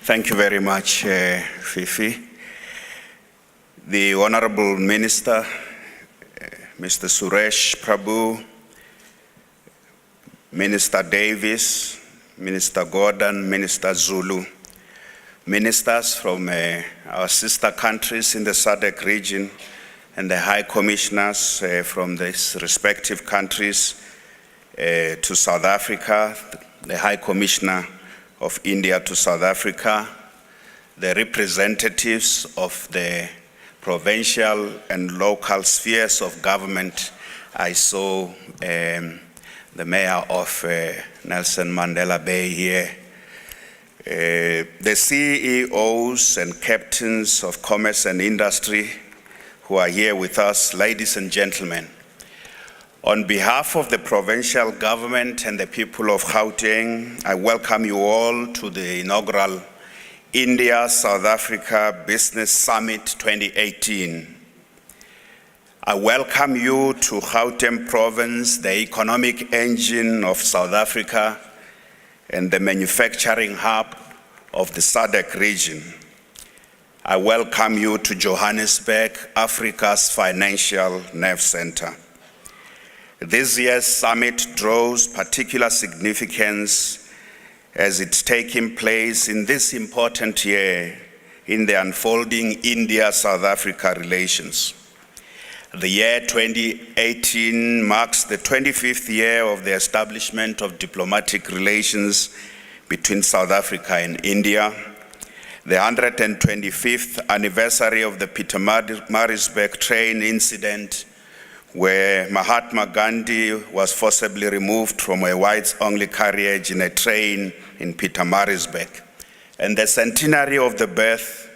Thank you very much, Fifi. The Honorable Minister, Mr. Suresh Prabhu, Minister Davis, Minister Gordon, Minister Zulu, ministers from our sister countries in the SADC region, and the High Commissioners from these respective countries to South Africa, the High Commissioner of India to South Africa, the representatives of the provincial and local spheres of government. I saw the mayor of Nelson Mandela Bay here, the CEOs and captains of commerce and industry who are here with us, ladies and gentlemen. On behalf of the provincial government and the people of Gauteng, I welcome you all to the inaugural India-South Africa Business Summit 2018. I welcome you to Gauteng Province, the economic engine of South Africa and the manufacturing hub of the SADC region. I welcome you to Johannesburg, Africa's financial nerve center. This year's summit draws particular significance as it's taking place in this important year in the unfolding India-South Africa relations. The year 2018 marks the 25th year of the establishment of diplomatic relations between South Africa and India, the 125th anniversary of the Pietermaritzburg train incident, where Mahatma Gandhi was forcibly removed from a whites-only carriage in a train in Pietermaritzburg, and the centenary of the birth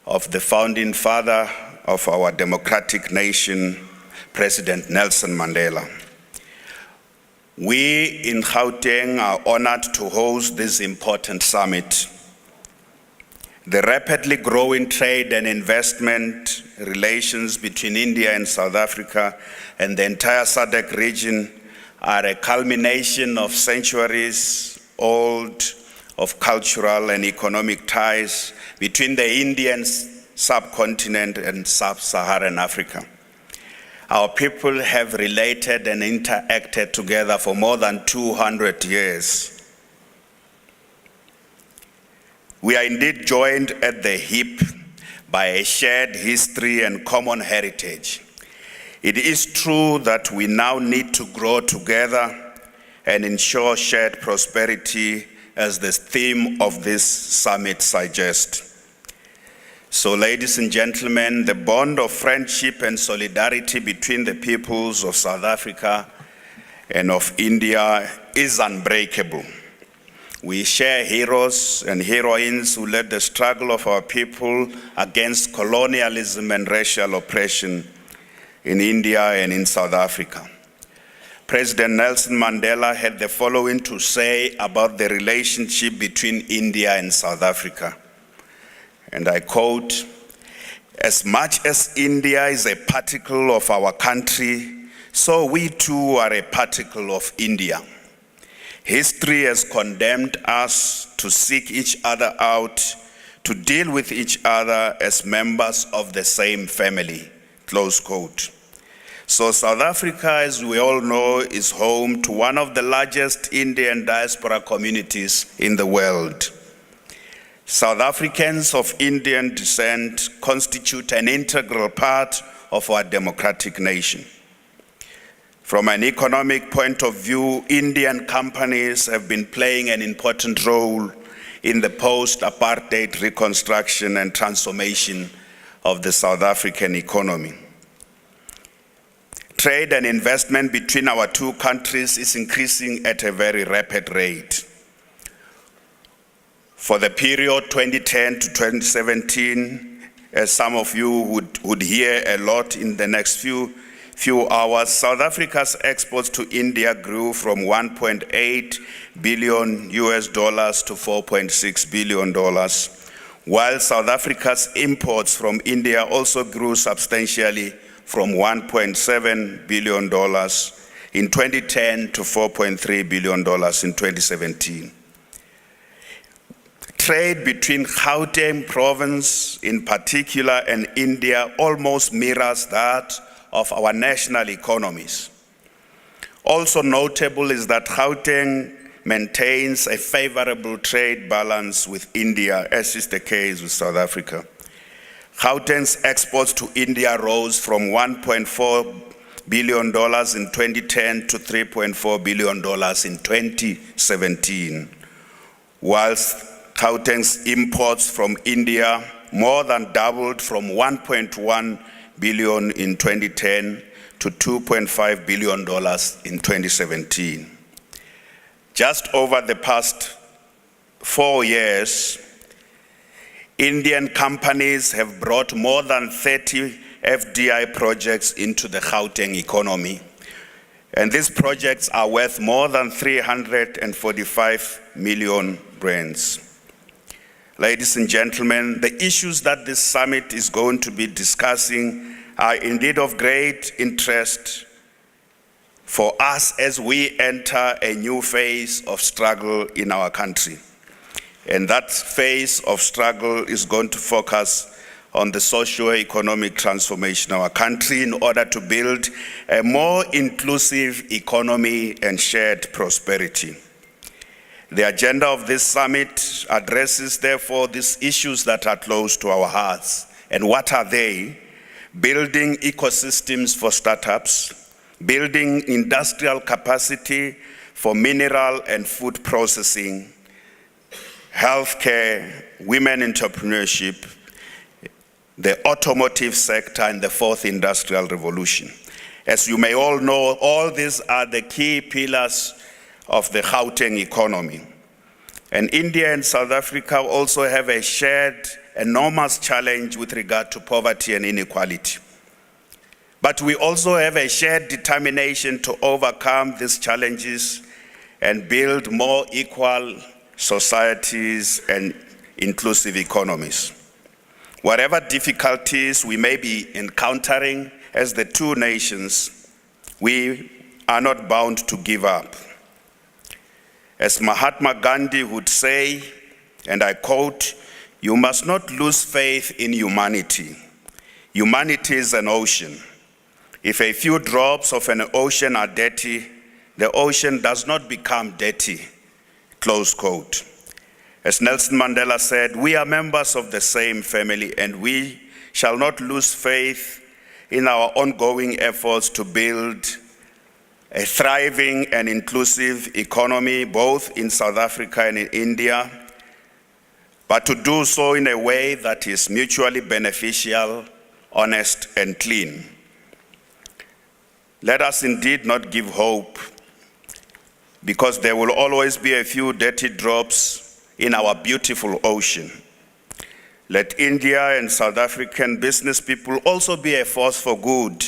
of the founding father of our democratic nation, President Nelson Mandela. We in Gauteng are honored to host this important summit. The rapidly growing trade and investment relations between India and South Africa and the entire SADC region are a culmination of centuries old of cultural and economic ties between the Indian subcontinent and sub-Saharan Africa. Our people have related and interacted together for more than 200 years. We are indeed joined at the hip by a shared history and common heritage. It is true that we now need to grow together and ensure shared prosperity, as the theme of this summit suggests. So, ladies and gentlemen, the bond of friendship and solidarity between the peoples of South Africa and of India is unbreakable. We share heroes and heroines who led the struggle of our people against colonialism and racial oppression in India and in South Africa. President Nelson Mandela had the following to say about the relationship between India and South Africa. And I quote, "As much as India is a particle of our country, so we too are a particle of India. History has condemned us to seek each other out, to deal with each other as members of the same family," close quote. So South Africa, as we all know, is home to one of the largest Indian diaspora communities in the world. South Africans of Indian descent constitute an integral part of our democratic nation. From an economic point of view, Indian companies have been playing an important role in the post-apartheid reconstruction and transformation of the South African economy. Trade and investment between our two countries is increasing at a very rapid rate. For the period 2010 to 2017, as some of you would hear a lot in the next few hours, South Africa's exports to India grew from $1.8 billion to $4.6 billion, while South Africa's imports from India also grew substantially from $1.7 billion in 2010 to $4.3 billion in 2017. trade between Gauteng province in particular and India almost mirrors that of our national economies. Also notable is that Gauteng maintains a favorable trade balance with India, as is the case with South Africa. Gauteng's exports to India rose from $1.4 billion in 2010 to $3.4 billion in 2017, whilst Gauteng's imports from India more than doubled from 1.1 billion in 2010 to $2.5 billion in 2017. Just over the past 4 years, Indian companies have brought more than 30 FDI projects into the Gauteng economy, and these projects are worth more than 345 million rands. Ladies and gentlemen, the issues that this summit is going to be discussing are indeed of great interest for us as we enter a new phase of struggle in our country. And that phase of struggle is going to focus on the socio-economic transformation of our country in order to build a more inclusive economy and shared prosperity. The agenda of this summit addresses, therefore, these issues that are close to our hearts. And what are they? Building ecosystems for startups, building industrial capacity for mineral and food processing, healthcare, women entrepreneurship, the automotive sector, and the fourth industrial revolution. As you may all know, all these are the key pillars of the Gauteng economy. And India and South Africa also have a shared enormous challenge with regard to poverty and inequality. But we also have a shared determination to overcome these challenges and build more equal societies and inclusive economies. Whatever difficulties we may be encountering as the two nations, we are not bound to give up. As Mahatma Gandhi would say, and I quote, "You must not lose faith in humanity. Humanity is an ocean. If a few drops of an ocean are dirty, the ocean does not become dirty," close quote. As Nelson Mandela said, "We are members of the same family, and we shall not lose faith in our ongoing efforts to build a thriving and inclusive economy, both in South Africa and in India, but to do so in a way that is mutually beneficial, honest, and clean." Let us indeed not give hope, because there will always be a few dirty drops in our beautiful ocean. Let India and South African business people also be a force for good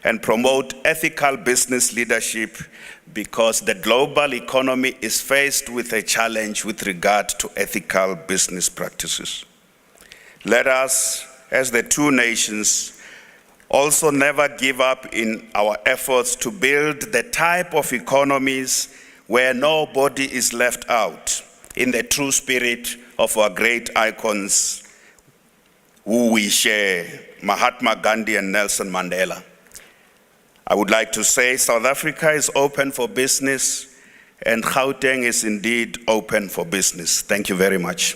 and promote ethical business leadership, because the global economy is faced with a challenge with regard to ethical business practices. Let us, as the two nations, also never give up in our efforts to build the type of economies where nobody is left out, in the true spirit of our great icons who we share, Mahatma Gandhi and Nelson Mandela. I would like to say South Africa is open for business, and Gauteng is indeed open for business. Thank you very much.